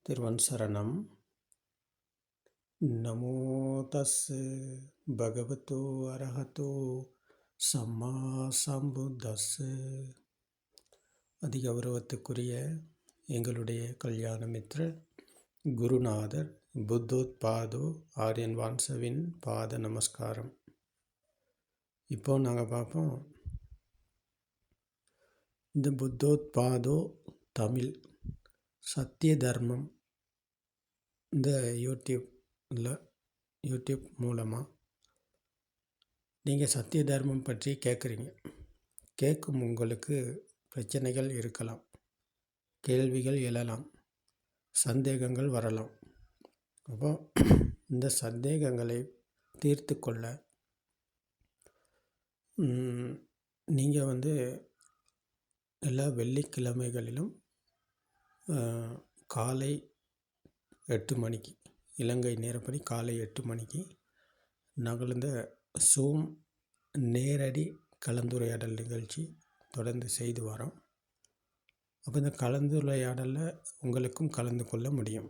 திருவன் சரணம். நமோ தஸ்ஸு பகவதோ அரஹதோ சம்மா சம்புத்தஸ்ஸு. அதிக கௌரவத்துக்குரிய எங்களுடைய கல்யாண மித்ர குருநாதர் புத்தோத்பாதோ ஆரியன் வான்சவின் பாத நமஸ்காரம். இப்போ நாங்கள் பார்ப்போம், இந்த புத்தோத்பாதோ தமிழ் சத்திய தர்மம் இந்த யூடியூப் மூலமாக நீங்கள் சத்திய தர்மம் பற்றி கேட்குறீங்க. கேட்கும் உங்களுக்கு பிரச்சனைகள் இருக்கலாம், கேள்விகள் எழலாம், சந்தேகங்கள் வரலாம். அப்போ இந்த சந்தேகங்களை தீர்த்து கொள்ள நீங்கள் எல்லா வெள்ளிக்கிழமைகளிலும் காலை 8 மணிக்கு, இலங்கை நேரப்படி காலை 8 மணிக்கு நாங்கள் இந்த Zoom நேரடி கலந்துரையாடல் நிகழ்ச்சி தொடர்ந்து செய்து வரோம். அப்போ இந்த கலந்துரையாடலில் உங்களுக்கும் கலந்து கொள்ள முடியும்.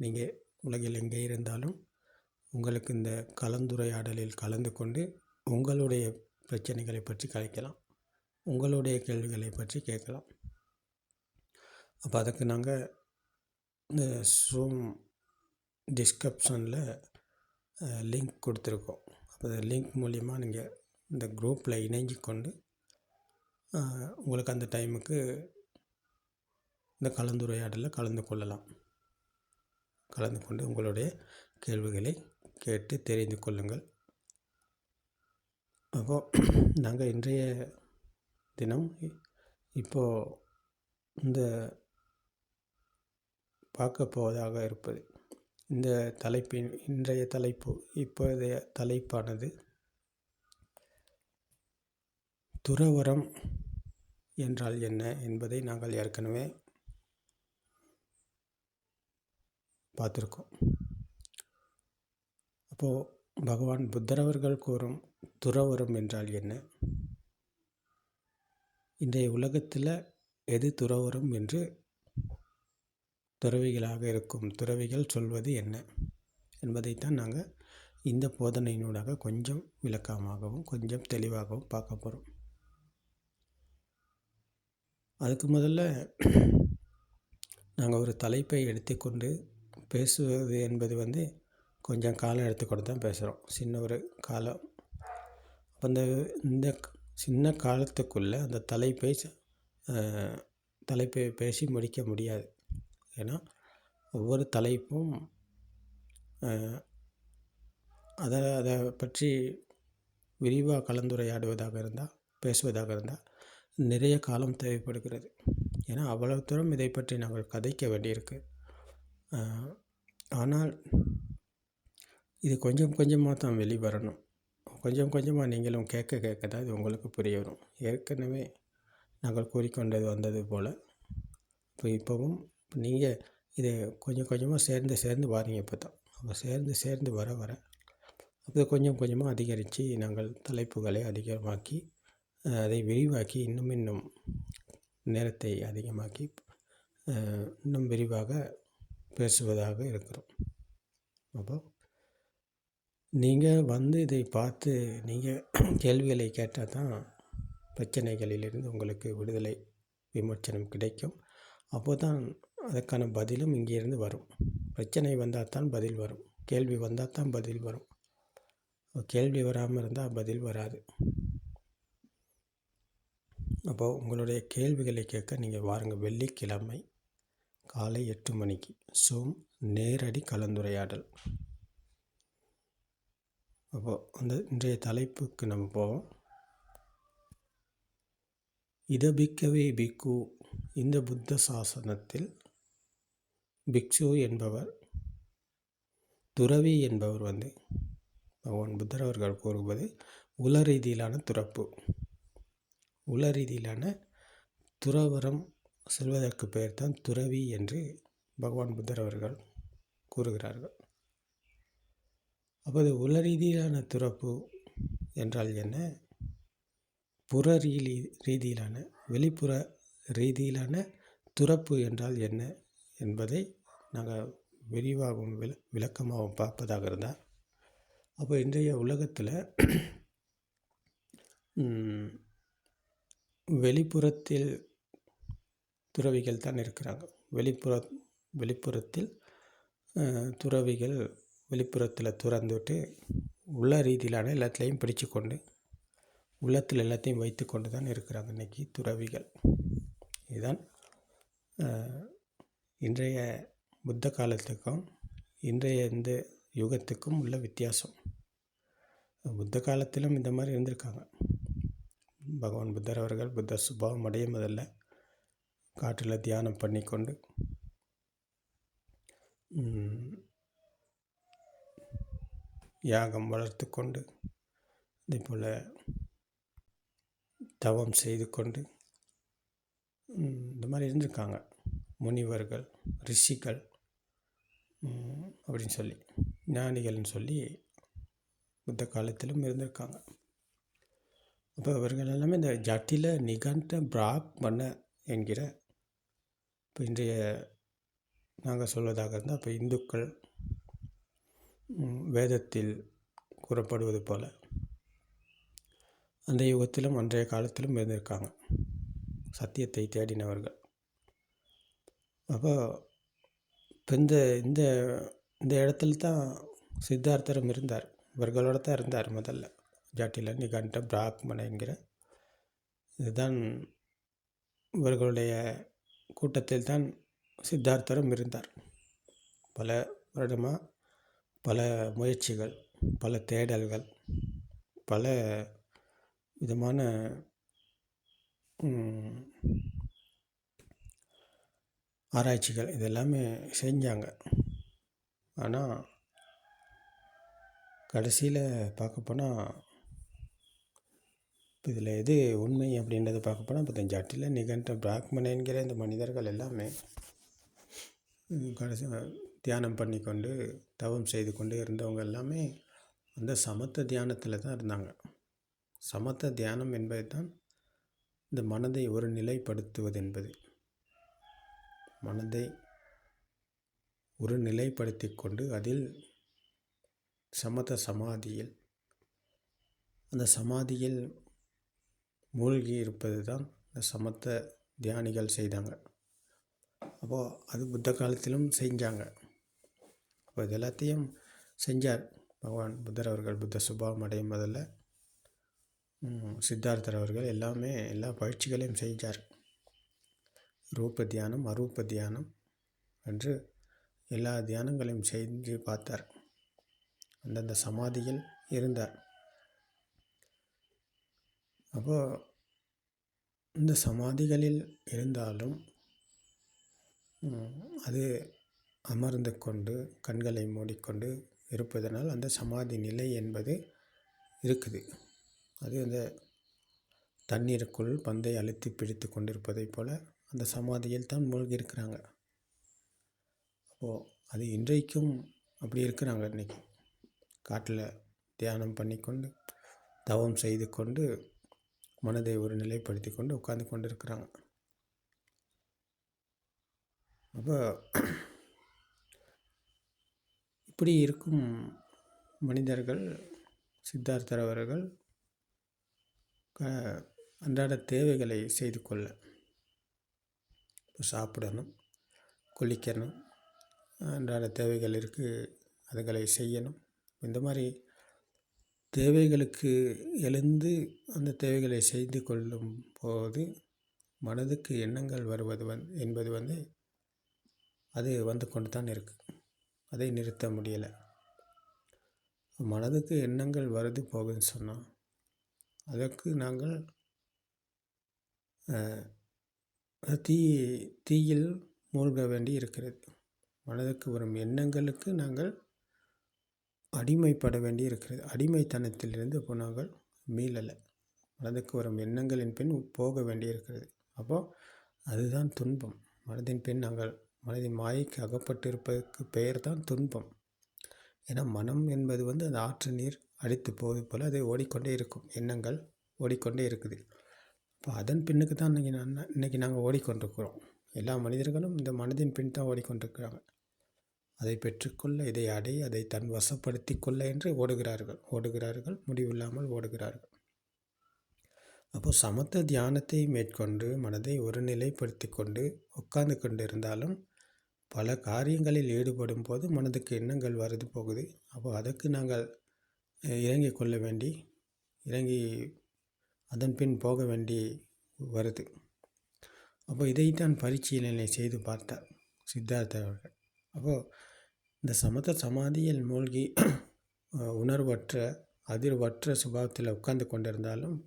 நீங்கள் உலகில் எங்கே இருந்தாலும் உங்களுக்கு இந்த கலந்துரையாடலில் கலந்து கொண்டு உங்களுடைய பிரச்சனைகளை பற்றி கலைக்கலாம், உங்களுடைய கேள்விகளை பற்றி கேட்கலாம். அப்போ அதுக்கு நாங்கள் இந்த Zoom டிஸ்கிரிப்ஷனில் லிங்க் கொடுத்துருக்கோம். அப்போ அந்த லிங்க் மூலிமா நீங்கள் இந்த குரூப்பில் இணைஞ்சு கொண்டு உங்களுக்கு அந்த டைமுக்கு இந்த கலந்துரையாடலில் கலந்து கொள்ளலாம். கலந்து கொண்டு உங்களுடைய கேள்விகளை கேட்டு தெரிந்து கொள்ளுங்கள். அப்போது நாங்கள் இன்றைய தினம் இப்போது இந்த பார்க்க போவதாக இருப்பது, இந்த தலைப்பின் இன்றைய தலைப்பு, இப்போதைய தலைப்பானது துறவறம் என்றால் என்ன என்பதை நாங்கள் ஏற்கனவே பார்த்துருக்கோம். அப்போது பகவான் புத்தரவர்கள் கூறும் துறவறம் என்றால் என்ன, இன்றைய உலகத்தில் எது துறவறம் என்று துறவிகளாக இருக்கும் துறவிகள் சொல்வது என்ன என்பதைத்தான் நாங்கள் இந்த போதனையினூடாக கொஞ்சம் விளக்கமாகவும் கொஞ்சம் தெளிவாகவும் பார்க்க போகிறோம். அதுக்கு முதல்ல நாங்கள் ஒரு தலைப்பை எடுத்துக்கொண்டு பேசுவது என்பது கொஞ்சம் காலம் எடுத்துக்கொண்டு தான் பேசுகிறோம், சின்ன ஒரு காலம். அப்போ இந்த சின்ன காலத்துக்குள்ளே அந்த தலைப்பை பேசி முடிக்க முடியாது. ஏன்னா ஒவ்வொரு தலைப்பும் அதை பற்றி விரிவாக கலந்துரையாடுவதாக இருந்தால், பேசுவதாக இருந்தால் நிறைய காலம் தேவைப்படுகிறது. ஏன்னா அவ்வளவு தூரம் இதை பற்றி நாங்கள் கதைக்க வேண்டியிருக்கு. ஆனால் இது கொஞ்சம் கொஞ்சமாக தான் வெளிவரணும். கொஞ்சம் கொஞ்சமாக நீங்களும் கேட்க தான் இது உங்களுக்கு புரிய வரும். ஏற்கனவே நாங்கள் கூறிக்கொண்டது வந்தது போல் இப்போவும் நீங்கள் இதை கொஞ்சம் கொஞ்சமாக சேர்ந்து வாரீங்க. இப்போ தான் அப்போ சேர்ந்து வர அப்போ கொஞ்சம் கொஞ்சமாக அதிகரித்து நாங்கள் தலைப்புகளை அதிகமாக்கி அதை விரிவாக்கி இன்னும் நேரத்தை அதிகமாக்கி இன்னும் விரிவாக பேசுவதாக இருக்கிறோம். அப்போ நீங்கள் இதை பார்த்து நீங்கள் கேள்விகளை கேட்டால் தான் பிரச்சனைகளிலிருந்து உங்களுக்கு விடுதலை, விமோச்சனம் கிடைக்கும். அப்போது தான் அதற்கான பதிலும் இங்கேருந்து வரும். பிரச்சனை வந்தால் தான் பதில் வரும், கேள்வி வந்தால் தான் பதில் வரும். கேள்வி வராமல் இருந்தால் பதில் வராது. அப்போது உங்களுடைய கேள்விகளை கேட்க நீங்கள் வாருங்கள். வெள்ளிக்கிழமை காலை 8 மணிக்கு Zoom நேரடி கலந்துரையாடல். அப்போது இன்றைய தலைப்புக்கு நம்ம போவோம். இதபிக்கவே பிக்கு, இந்த புத்த சாசனத்தில் பிக்ஷு என்பவர், துறவி என்பவர் பகவான் புத்தர் அவர்கள் கூறுவது உல ரீதியிலான துறப்பு. உல ரீதியிலான துறவரம் செல்வதற்கு பெயர் தான் துறவி என்று பகவான் புத்தர் அவர்கள் கூறுகிறார்கள். அப்போது உல ரீதியிலான துறப்பு என்றால் என்ன, புற ரீதியிலான வெளிப்புற ரீதியிலான துறப்பு என்றால் என்ன என்பதை நாங்கள் விரிவாகவும் விளக்கமாகவும் பார்ப்பதாக இருந்தால், அப்போ இன்றைய உலகத்தில் வெளிப்புறத்தில் துறவிகள் தான் இருக்கிறாங்க. வெளிப்புறத்தில் துறவிகள் வெளிப்புறத்தில் துறந்துவிட்டு உள்ள ரீதியிலான எல்லாத்துலேயும் பிடிச்சு கொண்டு உள்ளத்தில் எல்லாத்தையும் வைத்து கொண்டு தான் இருக்கிறாங்க இன்றைக்கி துறவிகள். இதுதான் இன்றைய புத்த காலத்துக்கும் இன்றைய இந்த யுகத்துக்கும் உள்ள வித்தியாசம். புத்த காலத்திலும் இந்த மாதிரி இருந்திருக்காங்க. பகவான் புத்தர் அவர்கள் புத்த சுபாவம் அடைய முதல்ல காற்றில் தியானம் பண்ணி கொண்டு யாகம் வளர்த்து கொண்டு இதே போல் தவம் செய்து கொண்டு இந்த மாதிரி இருந்திருக்காங்க. முனிவர்கள், ரிஷிகள் அப்படின்னு சொல்லி, ஞானிகள்னு சொல்லி புத்த காலத்திலும் இருந்திருக்காங்க. அப்போ அவர்கள் எல்லாமே இந்த ஜட்டில நிகண்ட பிராக்மண என்கிற, இப்போ இன்றைய நாங்கள் சொல்வதாக இருந்தால், இப்போ இந்துக்கள் வேதத்தில் கூறப்படுவது போல் அந்த யுகத்திலும் அன்றைய காலத்திலும் இருந்திருக்காங்க சத்தியத்தை தேடினவர்கள். அப்போ இப்போ இந்த இந்த இந்த இடத்துல தான் சித்தார்த்தரும் இருந்தார். இவர்களோடு தான் இருந்தார் முதல்ல. ஜாட்டில நிகண்ட பிராக்மண என்கிற இதுதான் இவர்களுடைய கூட்டத்தில் தான் சித்தார்த்தரும் இருந்தார். பல வருடமாக பல முயற்சிகள், பல தேடல்கள், பல விதமான ஆராய்ச்சிகள் இதெல்லாமே செஞ்சாங்க. ஆனால் கடைசியில் பார்க்க போனால் இப்போ இதில் எது உண்மை அப்படின்றத பார்க்க போனால், இப்போ ஜட்டில நிகண்ட பிராக்மண என்கிற இந்த மனிதர்கள் எல்லாமே கடைசி தியானம் பண்ணி கொண்டு தவம் செய்து கொண்டு இருந்தவங்க எல்லாமே அந்த சமத்த தியானத்தில் தான் இருந்தாங்க. சமத்த தியானம் என்பது தான் இந்த மனதை ஒரு நிலைப்படுத்துவது என்பது. மனதை ஒரு நிலைப்படுத்தி கொண்டு அதில் சமத்த சமாதியில், அந்த சமாதியில் மூழ்கி இருப்பது தான் இந்த சமத்த தியானிகள் செய்தாங்க. அப்போது அது புத்த காலத்திலும் செஞ்சாங்க. அப்போ இது எல்லாத்தையும் செஞ்சார் பகவான் புத்தர் அவர்கள். புத்த சுபாவம் அடையும் முதல்ல சித்தார்த்தர் அவர்கள் எல்லாமே எல்லா பயிற்சிகளையும் செஞ்சார். ரூப தியானம், அரூப தியானம் என்று எல்லா தியானங்களையும் செஞ்சு பார்த்தார். அந்தந்த சமாதியில் இருந்தார். அப்போது இந்த சமாதிகளில் இருந்தாலும் அது அமர்ந்து கொண்டு கண்களை மூடிக்கொண்டு இருப்பதனால் அந்த சமாதி நிலை என்பது இருக்குது. அது அந்த தண்ணீருக்குள் பந்தை அழுத்தி பிடித்து கொண்டிருப்பதை போல் அந்த சமாதியில் தான் மூழ்கி இருக்கிறாங்க. அப்போது அது இன்றைக்கும் அப்படி இருக்கிறாங்க. இன்றைக்கி காட்டில் தியானம் பண்ணி கொண்டு தவம் செய்து கொண்டு மனதை ஒரு நிலைப்படுத்தி கொண்டு உட்கார்ந்து கொண்டு இருக்கிறாங்க. அப்போ இப்படி இருக்கும் மனிதர்கள் சித்தார்த்தர் அவர்கள் அன்றாட தேவைகளை செய்து கொள்ள, சாப்பிடணும், குளிக்கணும், அன்றாட தேவைகள் இருக்குது, அதுகளை செய்யணும். இந்த மாதிரி தேவைகளுக்கு எழுந்து அந்த தேவைகளை செய்து கொள்ளும் போது மனதுக்கு எண்ணங்கள் வருவது என்பது அது வந்து கொண்டு தான் இருக்குது. அதை நிறுத்த முடியலை. மனதுக்கு எண்ணங்கள் வருது போகுதுன்னு சொன்னால் அதற்கு நாங்கள் தீயில் மூழ்க வேண்டி இருக்கிறது. மனதுக்கு வரும் எண்ணங்களுக்கு நாங்கள் அடிமைப்பட வேண்டி இருக்கிறது. அடிமைத்தனத்திலிருந்து இப்போ நாங்கள் மீளலை. மனதுக்கு வரும் எண்ணங்களின் பின் போக வேண்டி இருக்கிறது. அப்போது அதுதான் துன்பம். மனதின் பின் நாங்கள் மனதின் மாயைக்கு அகப்பட்டு இருப்பதற்கு பெயர் தான் துன்பம். ஏன்னா மனம் என்பது அந்த ஆற்று நீர் அடித்து போவது போல் அது ஓடிக்கொண்டே இருக்கும். எண்ணங்கள் ஓடிக்கொண்டே இருக்குது. இப்போ அதன் பின்னுக்கு தான் இன்றைக்கி நாங்கள் ஓடிக்கொண்டிருக்கிறோம். எல்லா மனிதர்களும் இந்த மனதின் பின் தான் ஓடிக்கொண்டிருக்கிறாங்க. அதை பெற்றுக்கொள்ள, இதை அடைய, அதை தன் வசப்படுத்தி கொள்ள என்று ஓடுகிறார்கள், முடிவில்லாமல் ஓடுகிறார்கள். அப்போது சமத்த தியானத்தை மேற்கொண்டு மனதை ஒருநிலைப்படுத்தி கொண்டு உட்கார்ந்து கொண்டு இருந்தாலும் பல காரியங்களில் ஈடுபடும் போது மனதுக்கு எண்ணங்கள் வருது போகுது. அப்போ அதற்கு நாங்கள் இறங்கி அதன் பின் போக வேண்டி வருது. அப்போ இதைத்தான் பரிசீலனை செய்து பார்த்தார் சித்தார்த்தர் அவர்கள். அப்போது இந்த சமத்த சமாதியில் மூழ்கி உணர்வற்ற அதிர்வற்ற சுபாவத்தில் உட்கார்ந்து கொண்டிருந்தாலும்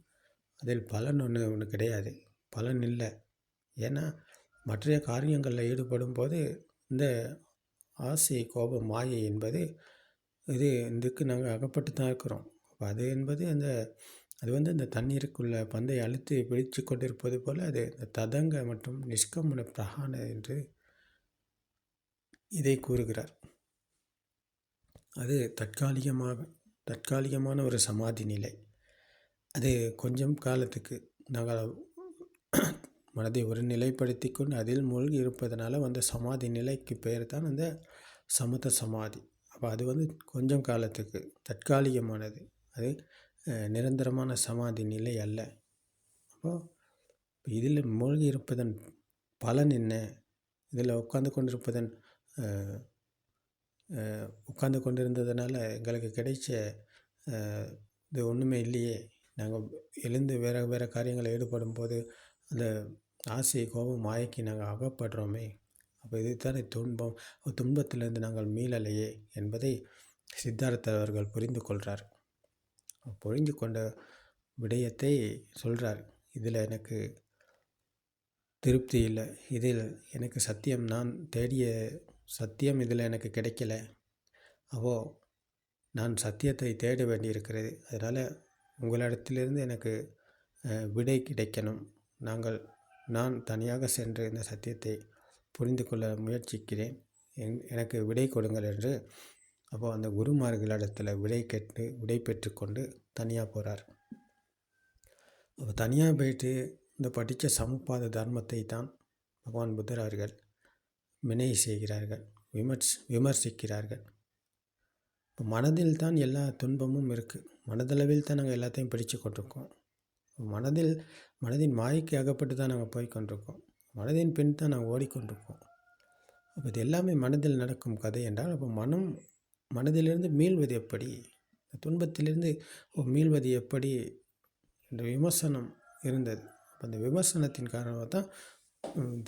அதில் பலன் ஒன்று கிடையாது, பலன் இல்லை. ஏன்னா மற்ற காரியங்களில் ஈடுபடும் போது இந்த ஆசை, கோபம், மாயை என்பது இதுக்கு நாங்கள் அகப்பட்டு தான் இருக்கிறோம். அப்போ அது இந்த தண்ணீருக்குள்ள பந்தை அழுத்தி பிடித்து கொண்டிருப்பது போல் அது இந்த ததங்க மற்றும் நிஷ்கமன பிரகான என்று இதை கூறுகிறார். அது தற்காலிகமான ஒரு சமாதி நிலை. அது கொஞ்சம் காலத்துக்கு நாங்கள் மனதை ஒரு நிலைப்படுத்தி கொண்டு அதில் மூழ்கி இருப்பதனால வந்த சமாதி நிலைக்கு பெயர் தான் அந்த சமத்த சமாதி. அப்போ அது கொஞ்சம் காலத்துக்கு தற்காலிகமானது, அது நிரந்தரமான சமாதி நிலை அல்ல. அப்போது இதில் மூழ்கி இருப்பதன் பலன் என்ன? இதில் உட்கார்ந்து கொண்டிருந்ததுனால எங்களுக்கு கிடைச்ச இது ஒன்றுமே இல்லையே. நாங்கள் எழுந்து வேறு காரியங்களில் ஈடுபடும் போது அந்த ஆசை, கோபம், மாயைக்கு நாங்கள் அகப்படுறோமே. அப்போ இதுதானே துன்பத்திலிருந்து நாங்கள் மீளலையே என்பதை சித்தார்த்தர் அவர்கள் புரிந்து கொள்கிறார். புரிந்து கொண்ட விடயத்தை சொல்கிறார். இதில் எனக்கு திருப்தி இல்லை, இதில் எனக்கு சத்தியம், நான் தேடிய சத்தியம் இதில் எனக்கு கிடைக்கல. நான் சத்தியத்தை தேட வேண்டியிருக்கிறது. அதனால் உங்களிடத்திலிருந்து எனக்கு விடை கிடைக்கணும். நான் தனியாக சென்று இந்த சத்தியத்தை புரிந்து கொள்ள முயற்சிக்கிறேன், எனக்கு விடை கொடுங்கள் என்று அப்போது அந்த குருமார்களிடத்தில் விடை பெற்றுக்கொண்டு தனியாக போகிறார். அப்போ தனியாக போயிட்டு இந்த படித்த சமுப்பாத தர்மத்தை தான் பகவான் புத்தர் அவர்கள் வினை செய்கிறார்கள், விமர்சிக்கிறார்கள். இப்போ மனதில் தான் எல்லா துன்பமும் இருக்குது. மனதளவில் தான் நாங்கள் எல்லாத்தையும் படித்து கொண்டிருக்கோம். மனதின் மாய்க்கு அகப்பட்டு தான் நாங்கள் போய் கொண்டிருக்கோம். மனதின் பின் தான் நாங்கள் ஓடிக்கொண்டிருக்கோம். அப்போ இது எல்லாமே மனதில் நடக்கும் கதை என்றால், அப்போ மனதிலிருந்து மீள்வது எப்படி, துன்பத்திலிருந்து மீள்வது எப்படி என்ற விமர்சனம் இருந்தது. அந்த விமர்சனத்தின் காரணமாக தான்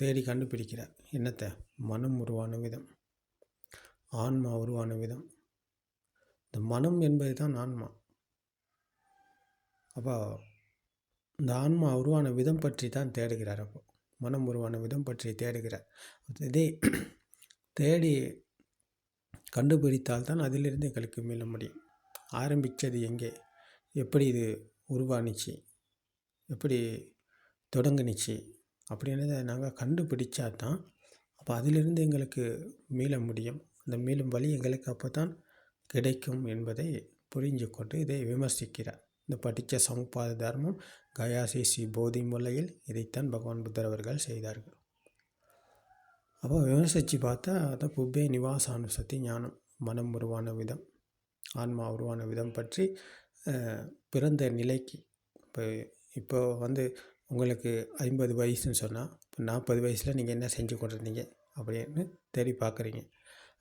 தேடி கண்டுபிடிக்கிறார். என்னத்தை? மனம் உருவான விதம், ஆன்மா உருவான விதம். இந்த மனம் என்பது தான் ஆன்மா. அப்போ இந்த ஆன்மா உருவான விதம் பற்றி தான் தேடுகிறார். அப்போ மனம் உருவான விதம் பற்றி தேடுகிறார். இதை தேடி கண்டுபிடித்தால்தான் அதிலிருந்து எங்களுக்கு மீள முடியும். ஆரம்பித்தது எங்கே, எப்படி இது உருவானிச்சு, எப்படி தொடங்குனிச்சு அப்படின்றத நாங்கள் கண்டுபிடிச்சா தான் அப்போ அதிலிருந்து எங்களுக்கு மீள முடியும். அந்த மீளும் வழி எங்களுக்கு அப்போ தான் கிடைக்கும் என்பதை புரிஞ்சு கொண்டு இதை விமர்சிக்கிறார். இந்த படித்த சமுப்பாத தர்மம், கயாசிசி போதி முறையில் இதைத்தான் பகவான் புத்தர் அவர்கள் செய்தார்கள். அப்போ விமர்சித்து பார்த்தா அதான் புப்பே நிவாசானுசத்தி ஞானம், மனம் உருவான விதம், ஆன்மா உருவான விதம் பற்றி பிறந்த நிலைக்கு இப்போ உங்களுக்கு 50 வயசுன்னு சொன்னால் இப்போ 40 வயசில் நீங்கள் என்ன செஞ்சு கொண்டிருந்தீங்க அப்படின்னு தேடி பார்க்குறீங்க.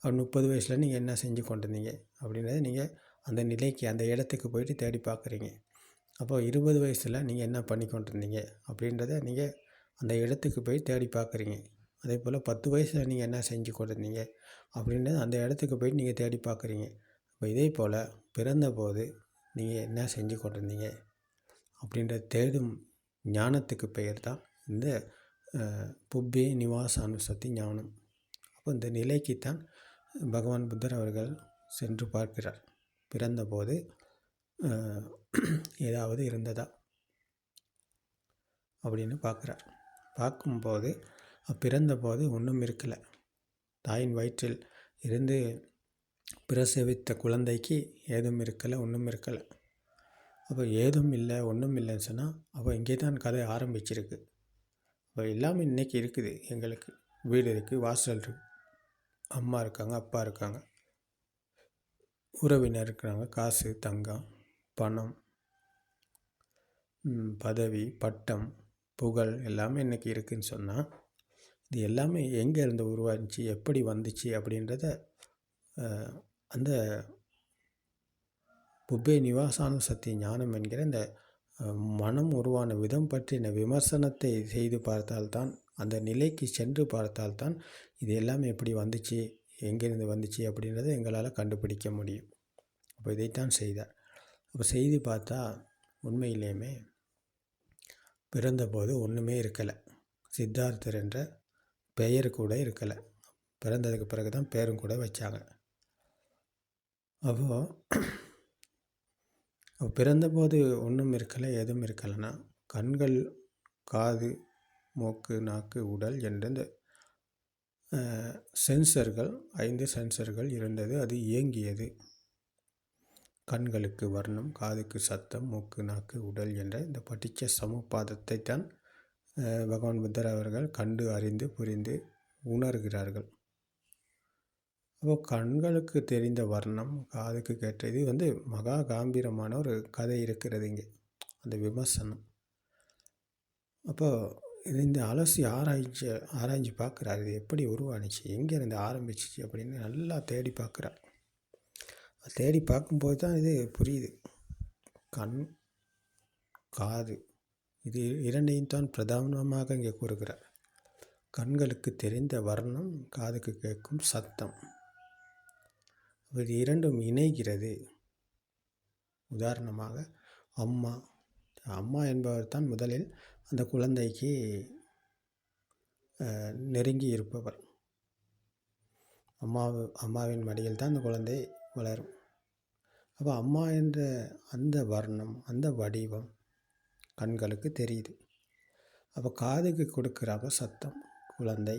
30 வயசில் நீங்கள் என்ன செஞ்சு கொண்டிருந்தீங்க அப்படின்றத நீங்கள் அந்த நிலைக்கு, அந்த இடத்துக்கு போயிட்டு தேடி பார்க்குறீங்க. அப்போது 20 வயசில் நீங்கள் என்ன பண்ணி கொண்டிருந்தீங்க அப்படின்றத நீங்கள் அந்த இடத்துக்கு போய் தேடி பார்க்குறீங்க. அதே போல் 10 வயசில் நீங்கள் என்ன செஞ்சு கொண்டிருந்தீங்க அப்படின்றது அந்த இடத்துக்கு போயிட்டு நீங்கள் தேடி பார்க்குறீங்க. இப்போ இதே போல் பிறந்தபோது நீங்கள் என்ன செஞ்சு கொண்டிருந்தீங்க அப்படின்ற தேடும் ஞானத்துக்கு பெயர் தான் இந்த புப்பே நிவாசானுசத்தி ஞானம். அப்போ இந்த நிலைக்குத்தான் பகவான் புத்தர் அவர்கள் சென்று பார்க்கிறார். பிறந்தபோது ஏதாவது இருந்ததா அப்படின்னு பார்க்குறார். பார்க்கும்போது பிறந்தபோது ஒன்றும் இருக்கலை. தாயின் வயிற்றில் இருந்து பிரசவித்த குழந்தைக்கு ஏதும் இருக்கலை, ஒன்றும் இருக்கலை. அப்போ ஏதும் இல்லை, ஒன்றும் இல்லைன்னு சொன்னால் அப்போ இங்கே தான் கதை ஆரம்பிச்சிருக்கு. அப்போ எல்லாமே இன்றைக்கி இருக்குது. எங்களுக்கு வீடு இருக்குது, வாசல் இருக்குது, அம்மா இருக்காங்க, அப்பா இருக்காங்க, உறவினர் இருக்கிறாங்க, காசு, தங்கம், பணம், பதவி, பட்டம், புகழ் எல்லாமே இன்றைக்கி இருக்குதுன்னு சொன்னால் இது எல்லாமே எங்கேருந்து உருவாச்சு, எப்படி வந்துச்சு அப்படின்றத அந்த புப்பே நிவாசானு சத்திய ஞானம் என்கிற இந்த மனம் உருவான விதம் பற்றின விமர்சனத்தை செய்து பார்த்தால்தான், அந்த நிலைக்கு சென்று பார்த்தால்தான் இது எல்லாமே எப்படி வந்துச்சு, எங்கேருந்து வந்துச்சு அப்படின்றத எங்களால் கண்டுபிடிக்க முடியும். அப்போ இதைத்தான் செய்தார். அப்போ செய்து பார்த்தா உண்மையிலேயுமே பிறந்தபோது ஒன்றுமே இருக்கலை. சித்தார்த்தர் என்ற பெயர் கூட இருக்கலை. பிறந்ததுக்கு பிறகு தான் பேரும் கூட வச்சாங்க. அப்போ பிறந்தபோது ஒன்றும் இருக்கலை, எதுவும் இருக்கலைன்னா கண்கள், காது, மூக்கு, நாக்கு, உடல் என்ற இந்த சென்சர்கள், 5 சென்சர்கள் இருந்தது. அது இயங்கியது. கண்களுக்கு வர்ணம், காதுக்கு சத்தம், மூக்கு, நாக்கு, உடல் என்ற இந்த பட்டிச்ச சமுப்பாதத்தை தான் பகவான் புத்தர் அவர்கள் கண்டு அறிந்து புரிந்து உணர்கிறார்கள். அப்போ கண்களுக்கு தெரிந்த வர்ணம், காதுக்கு கேட்ட இது மகா காம்பீரமான ஒரு கதை இருக்கிறது இங்கே, அந்த விமர்சனம். அப்போ இது இந்த அலசி ஆராய்ஞ்சு பார்க்குறாரு. இது எப்படி உருவானுச்சு, எங்கேருந்து ஆரம்பிச்சிச்சு அப்படின்னு நல்லா தேடி பார்க்குறார். தேடி பார்க்கும்போது தான் இது புரியுது. கண், காது இது இரண்டையும் தான் பிரதானமாக இங்கே கூறுகிறார். கண்களுக்கு தெரிந்த வர்ணம், காதுக்கு கேட்கும் சத்தம், இது இரண்டும் இணைகிறது. உதாரணமாக அம்மா என்பவர் தான் முதலில் அந்த குழந்தைக்கு நெருங்கி இருப்பவர். அம்மாவின் மடியில் தான் அந்த குழந்தை வளரும். அப்போ அம்மா என்ற அந்த வர்ணம், அந்த வடிவம் கண்களுக்கு தெரியுது. அப்போ காதுக்கு கொடுக்குறாங்க சத்தம், குழந்தை,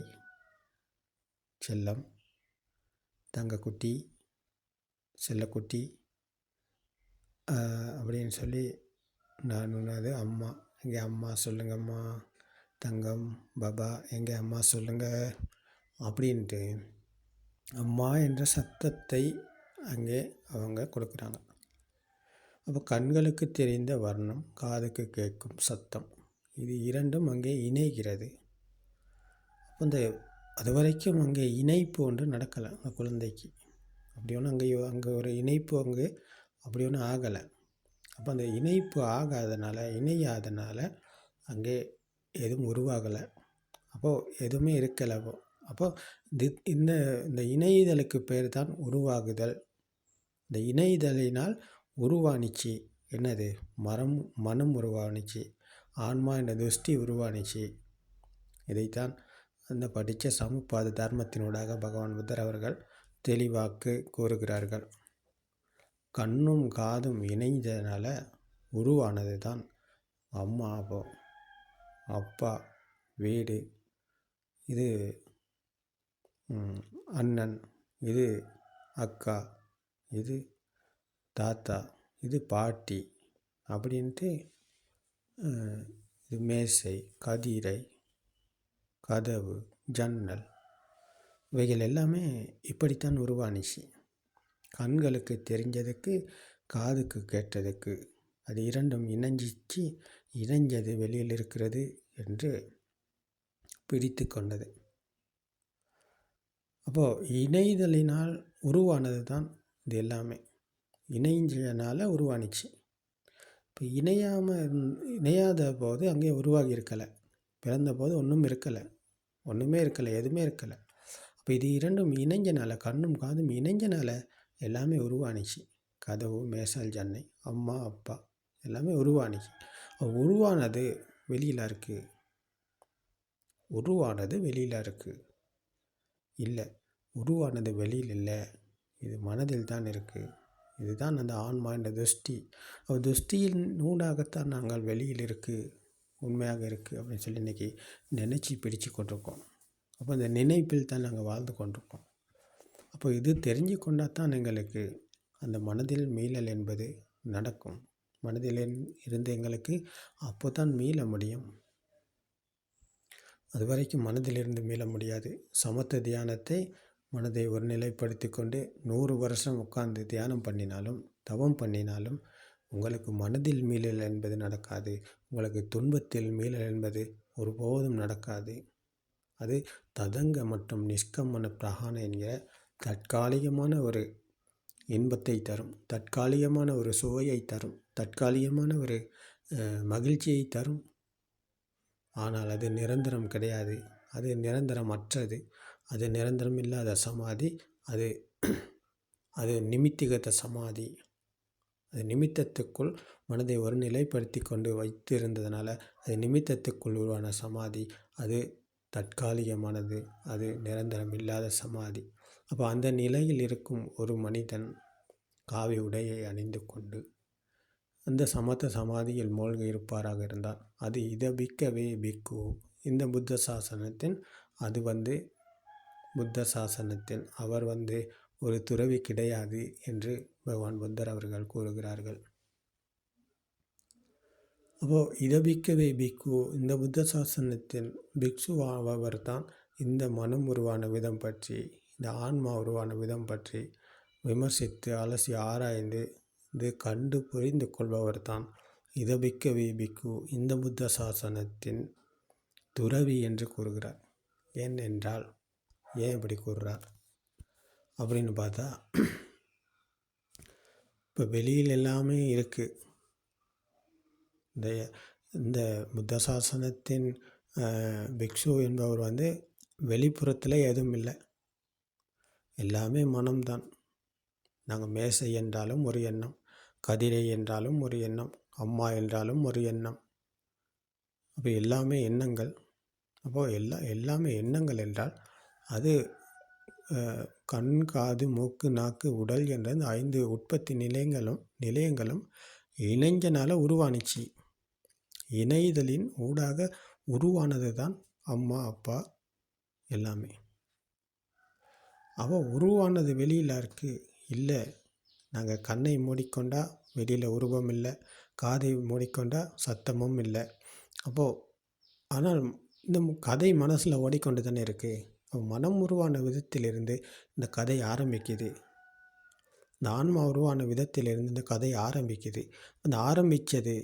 செல்லம், தங்கக்குட்டி, செல்லக்குட்டி அப்படின்னு சொல்லி நான் உன்னது அம்மா, எங்கே அம்மா சொல்லுங்கம்மா, தங்கம், பாபா எங்கே அம்மா சொல்லுங்கள் அப்படின்ட்டு அம்மா என்ற சத்தத்தை அங்கே அவங்க கொடுக்குறாங்க. அப்போ கண்களுக்கு தெரிந்த வர்ணம், காதுக்கு கேட்கும் சத்தம், இது இரண்டும் அங்கே இணைகிறது. அப்போ அது வரைக்கும் அங்கே இணைப்பு ஒன்று நடக்கலை அந்த குழந்தைக்கு. அப்படி ஒன்றும் அங்கே ஒரு இணைப்பு அப்படி ஒன்றும் ஆகலை. அப்போ அந்த இணைப்பு இணையாதனால அங்கே எதுவும் உருவாகலை. அப்போது எதுவுமே இருக்கலை. அப்போது இந்த இணைதலுக்கு பேர் தான் உருவாகுதல். இந்த இணைதலினால் உருவானிச்சு என்னது, மனம் உருவானிச்சு, ஆன்மா என்ற துஷ்டி உருவானிச்சு. இதைத்தான் அந்த படித்த சமுப்பாத தர்மத்தினூடாக பகவான் புத்தர் அவர்கள் தெளிவாக்கு கூறுகிறார்கள். கண்ணும் காதும் இணைந்ததுனால உருவானது தான் அம்மா, அப்பா, வீடு, இது அண்ணன், இது அக்கா, இது தாத்தா, இது பாட்டி அப்படின்ட்டு இது மேசை, கதிரை, கதவு, ஜன்னல் இவைகள் எல்லாமே இப்படித்தான் உருவானிச்சு. கண்களுக்கு தெரிஞ்சதுக்கு, காதுக்கு கேட்டதுக்கு, அது இரண்டும் இணைஞ்சது வெளியில் இருக்கிறது என்று பிரித்து கொண்டது. அப்போது இணைதலினால் உருவானது தான் இது எல்லாமே. இணைஞ்சனால உருவானிச்சு. இப்போ இணையாத போது அங்கே உருவாகி இருக்கலை. பிறந்த போது ஒன்றும் இருக்கலை, எதுவுமே இருக்கலை. அப்போ இது இரண்டும் இணைஞ்சனால, கண்ணும் காதும் இணைஞ்சனால எல்லாமே உருவானிச்சு. கதவு, மேசல், ஜன்னல், அம்மா, அப்பா எல்லாமே உருவானிச்சு. உருவானது வெளியில் இருக்குது. இல்லை, உருவானது வெளியில் இல்லை, இது மனதில் தான் இருக்குது. இதுதான் அந்த ஆன்மா என்ற துஷ்டி. துஷ்டியின் நூடாகத்தான் நாங்கள் வெளியில் இருக்குது, உண்மையாக இருக்குது அப்படின்னு சொல்லி இன்றைக்கி நினச்சி பிடிச்சு கொண்டிருக்கோம். அப்போ இந்த நினைப்பில் தான் நாங்கள் வாழ்ந்து கொண்டிருக்கோம். அப்போ இது தெரிஞ்சு கொண்டால் தான் எங்களுக்கு அந்த மனதில் மீளல் என்பது நடக்கும். மனதில் இருந்து எங்களுக்கு அப்போ தான் மீள முடியும். அது வரைக்கும் மனதிலிருந்து மீள முடியாது. சமத்த தியானத்தை மனதை ஒருநிலைப்படுத்தி கொண்டு 100 வருஷம் உட்கார்ந்து தியானம் பண்ணினாலும் தவம் பண்ணினாலும் உங்களுக்கு மனதில் மீளல் என்பது நடக்காது. உங்களுக்கு துன்பத்தில் மீளல் என்பது ஒருபோதும் நடக்காது. அது ததங்க மற்றும் நிஷ்கம்மன பிரகான என்கிற தற்காலிகமான ஒரு இன்பத்தை தரும், தற்காலிகமான ஒரு சுவையை தரும், தற்காலிகமான ஒரு மகிழ்ச்சியை தரும். ஆனால் அது நிரந்தரம் கிடையாது. அது நிரந்தரமற்றது. அது நிரந்தரம் இல்லாத சமாதி. அது அது நிமித்திகத சமாதி. அது நிமித்தத்துக்குள் மனதை ஒரு நிலைப்படுத்தி கொண்டு வைத்து இருந்ததுனால அது நிமித்தத்துக்குள் உருவான சமாதி. அது தற்காலிகமானது. அது நிரந்தரம் இல்லாத சமாதி. அப்போ அந்த நிலையில் இருக்கும் ஒரு மனிதன் காவி உடையை அணிந்து கொண்டு அந்த சமத்த சமாதியில் மூழ்கி இருப்பாராக இருந்தால் அது இதபிக்கவே பிக்கு. இந்த புத்த சாசனத்தின் அது புத்த சாசனத்தில் அவர் ஒரு துறவி கிடையாது என்று பகவான் புத்தர் அவர்கள் கூறுகிறார்கள். அப்போது இதபிக்கவே பிக்கு, இந்த புத்த சாசனத்தின் பிக்ஷுவானவர் தான் இந்த மனம் உருவான விதம் பற்றி, இந்த ஆன்மா உருவான விதம் பற்றி விமர்சித்து அலசி ஆராய்ந்து இது கண்டு புரிந்து கொள்பவர் தான் இதபிக்கவே பிக்கு, இந்த புத்த சாசனத்தின் துறவி என்று கூறுகிறார். ஏனென்றால் ஏன் இப்படி கூறுறார் அப்படின்னு பார்த்தா, இப்போ வெளியில் எல்லாமே இருக்குது. இந்த புத்த சாசனத்தின் பிக்ஷு என்பவர் வெளிப்புறத்தில் எதுவும் இல்லை, எல்லாமே மனம்தான். நாங்கள் மேசை என்றாலும் ஒரு எண்ணம், கதிரை என்றாலும் ஒரு எண்ணம், அம்மா என்றாலும் ஒரு எண்ணம். அப்போ எல்லாமே எண்ணங்கள். அப்போது எல்லாமே எண்ணங்கள் என்றால் அது கண், காது, மூக்கு, நாக்கு, உடல் என்ற இந்த 5 உற்பத்தி நிலையங்களும் இணைஞ்சனால உருவானுச்சு. இணைதலின் ஊடாக உருவானது தான் அம்மா, அப்பா எல்லாமே. அவள் உருவானது வெளியில் இருக்குது இல்லை. நாங்கள் கண்ணை மூடிக்கொண்டா வெளியில் உருவம் இல்லை, காதை மூடிக்கொண்டா சத்தமும் இல்லை. அப்போது ஆனால் இந்த கதை மனசில் ஓடிக்கொண்டு தானே இருக்குது. மனம் உருவான விதத்திலிருந்து இந்த கதை ஆரம்பிக்குது. இந்த ஆன்மா உருவான விதத்திலிருந்து இந்த கதை ஆரம்பிக்குது. அந்த ஆரம்பித்தது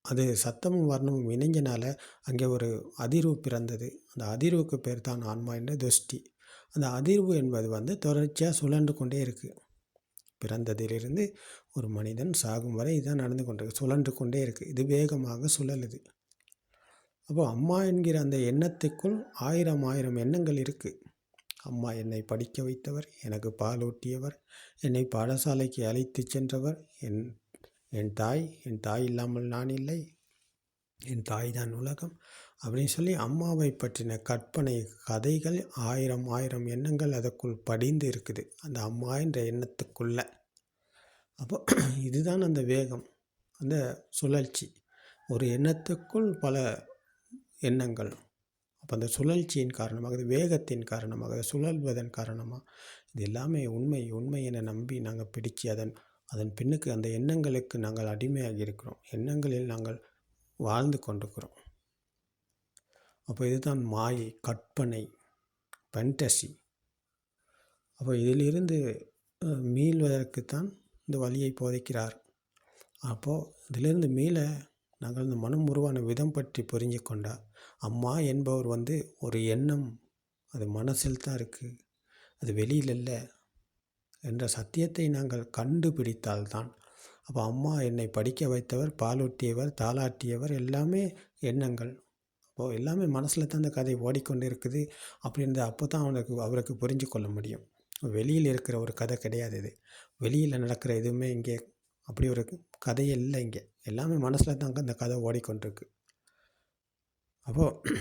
அது சத்தமும் வர்ணமும் இணைஞ்சனால அங்கே ஒரு அதிர்வு பிறந்தது. அந்த அதிர்வுக்கு பேர் தான் ஆன்மா என்ற துஷ்டி. அந்த அதிர்வு என்பது தொடர்ச்சியாக சுழன்று கொண்டே இருக்குது. பிறந்ததிலிருந்து ஒரு மனிதன் சாகும் வரை இதுதான் நடந்து கொண்டிருக்கு, சுழன்று கொண்டே இருக்குது. இது வேகமாக சுழலுது. அப்போ அம்மா என்கிற அந்த எண்ணத்துக்குள் 1000 எண்ணங்கள் இருக்குது. அம்மா என்னை படிக்க வைத்தவர், எனக்கு பால் ஊட்டியவர், என்னை பாடசாலைக்கு அழைத்து சென்றவர், என் தாய் இல்லாமல் நான் இல்லை, என் தாய் தான் உலகம் அப்படின்னு சொல்லி அம்மாவை பற்றின கற்பனை கதைகள் 1000 எண்ணங்கள் அதற்குள் படிந்து இருக்குது, அந்த அம்மா என்ற எண்ணத்துக்குள்ள. அப்போ இதுதான் அந்த வேகம், அந்த சுழற்சி. ஒரு எண்ணத்துக்குள் பல எண்ணங்கள். அப்போ அந்த சுழற்சியின் காரணமாக, அது வேகத்தின் காரணமாக, அதை சுழல்வதன் காரணமாக இது எல்லாமே உண்மை என நம்பி நாங்கள் பிடிச்சி அதன் பின்னுக்கு அந்த எண்ணங்களுக்கு நாங்கள் அடிமையாகி இருக்கிறோம். எண்ணங்களில் நாங்கள் வாழ்ந்து கொண்டிருக்கிறோம். அப்போ இதுதான் மாயை, கற்பனை, ஃபேண்டசி. அப்போ இதிலிருந்து மீள்வதற்குத்தான் இந்த வழியை போதிக்கிறார். அப்போது இதிலிருந்து மீள நாங்கள் இந்த மனம் உருவான விதம் பற்றி புரிஞ்சு கொண்டா, அம்மா என்பவர் ஒரு எண்ணம், அது மனசில் தான் இருக்குது, அது வெளியில் இல்லை என்ற சத்தியத்தை நாங்கள் கண்டுபிடித்தால்தான். அப்போ அம்மா என்னை படிக்க வைத்தவர், பாலூட்டியவர், தாளாட்டியவர் எல்லாமே எண்ணங்கள். அப்போது எல்லாமே மனசில் தான் அந்த கதை ஓடிக்கொண்டு இருக்குது அப்படின்றத அப்போ தான் அவருக்கு புரிஞ்சு கொள்ள முடியும். வெளியில் இருக்கிற ஒரு கதை கிடையாது இது. வெளியில் நடக்கிற எதுவுமே இங்கே அப்படி ஒரு கதையே இல்லை. இங்கே எல்லாமே மனசில் தான் அந்த கதை ஓடிக்கொண்டிருக்கு. அப்போது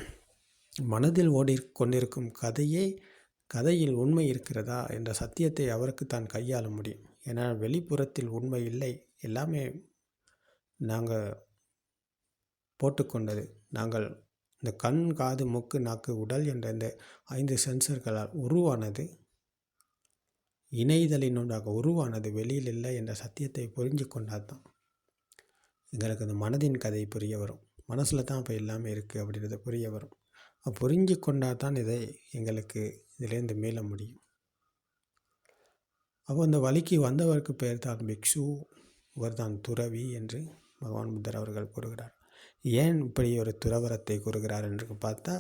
மனதில் ஓடிக்கொண்டிருக்கும் கதையில் உண்மை இருக்கிறதா என்ற சத்தியத்தை அவருக்கு தான் கையாள முடியும். ஏன்னா வெளிப்புறத்தில் உண்மை இல்லை, எல்லாமே நாங்கள் போட்டுக்கொண்டது. நாங்கள் இந்த கண், காது, மூக்கு, நாக்கு, உடல் என்ற இந்த 5 சென்சர்களால் உருவானது, இணைதலினூடாக உருவானது, வெளியில் இல்லை என்ற சத்தியத்தை புரிஞ்சு கொண்டால் தான் எங்களுக்கு அந்த மனதின் கதை புரிய வரும். மனசில் தான் இப்போ எல்லாமே இருக்குது அப்படின்றத புரிய வரும். புரிஞ்சு கொண்டால் தான் எங்களுக்கு இதிலேருந்து மீள முடியும். அப்போ அந்த வழிக்கு வந்தவருக்கு பெயர் தான் பிக்ஷு, இவர்தான் துறவி என்று பகவான் புத்தர் அவர்கள் கூறுகிறார். ஏன் இப்படி ஒரு துறவரத்தை கூறுகிறார் என்று பார்த்தா,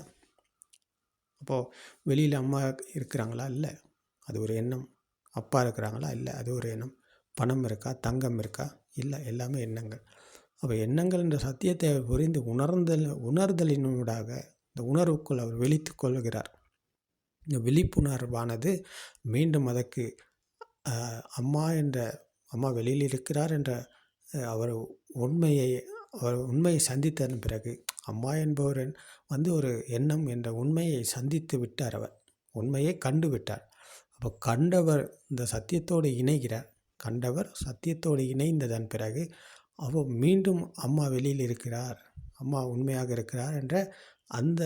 அப்போது வெளியில் அம்மா இருக்கிறாங்களா? இல்லை, அது ஒரு எண்ணம். அப்பா இருக்கிறாங்களா? இல்லை, அது ஒரு எண்ணம். பணம் இருக்கா? தங்கம் இருக்கா? இல்லை, எல்லாமே எண்ணங்கள். அப்போ எண்ணங்கள் என்ற சத்தியத்தை அவர் புரிந்து உணர்தலினூடாக இந்த உணர்வுக்குள் அவர் விழித்து கொள்கிறார். இந்த விழிப்புணர்வானது மீண்டும் அதற்கு அம்மா வெளியில் இருக்கிறார் என்ற அவர் உண்மையை சந்தித்ததன் பிறகு, அம்மா என்பவர் ஒரு எண்ணம் என்ற உண்மையை சந்தித்து விட்டார். அவர் உண்மையை கண்டு விட்டார். அப்போ கண்டவர் இந்த சத்தியத்தோடு இணைகிறார். கண்டவர் சத்தியத்தோடு இணைந்ததன் பிறகு அவர் மீண்டும் அம்மா வெளியில் இருக்கிறார், அம்மா உண்மையாக இருக்கிறார் என்ற அந்த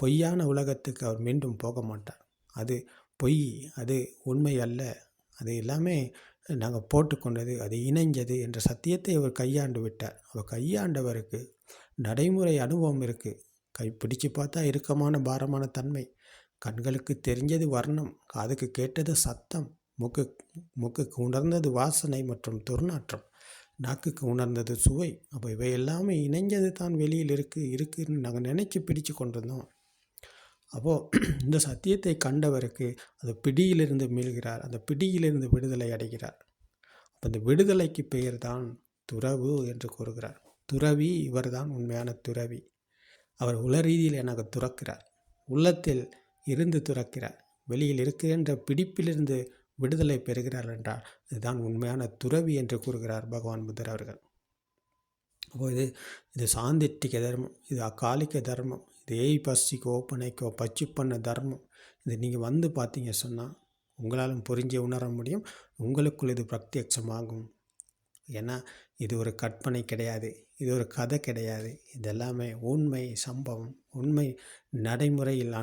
பொய்யான உலகத்துக்கு அவர் மீண்டும் போக மாட்டார். அது பொய், அது உண்மை அல்ல, அது எல்லாமே நாங்கள் போட்டுக்கொண்டது, அது இணைஞ்சது என்ற சத்தியத்தை அவர் கையாண்டு விட்டார். அவர் கையாண்டவருக்கு நடைமுறை அனுபவம் இருக்குது. பிடிச்சு பார்த்தா இறுக்கமான பாரமான தன்மை, கண்களுக்கு தெரிஞ்சது வர்ணம், காதுக்கு கேட்டது சத்தம், மூக்குக்கு உணர்ந்தது வாசனை மற்றும் துர்நாற்றம், நாக்குக்கு உணர்ந்தது சுவை. அப்போ இவை எல்லாமே இணைஞ்சது தான் வெளியில் இருக்குன்னு நாங்கள் நினச்சி பிடிச்சு கொண்டிருந்தோம். அப்போது இந்த சத்தியத்தை கண்டவருக்கு அது பிடியிலிருந்து மீள்கிறார், அந்த பிடியிலிருந்து விடுதலை அடைகிறார். அப்போ இந்த விடுதலைக்கு பெயர் தான் துறவு என்று கூறுகிறார். துறவி இவர் தான் உண்மையான துறவி. அவர் உளரீதியில் எனக்கு துறக்கிறார், உள்ளத்தில் இருந்து துறக்கிறார், வெளியில் இருக்கின்ற பிடிப்பிலிருந்து விடுதலை பெறுகிறார் என்றால் இதுதான் உண்மையான துறவி என்று கூறுகிறார் பகவான் புத்தர் அவர்கள். அப்போது இது சாந்திட்டிக தர்மம், இது அகாலிக தர்மம், இது ஏய் பசிக்கோ பனைக்கோ பச்சு பண்ண தர்மம். இது நீங்கள் பார்த்தீங்க சொன்னால் உங்களாலும் புரிஞ்சு உணர முடியும். உங்களுக்குள் இது பிரத்யட்சமாகும். ஏன்னா இது ஒரு கற்பனை கிடையாது, இது ஒரு கதை கிடையாது. இதெல்லாமே உண்மை சம்பவம், உண்மை நடைமுறையில்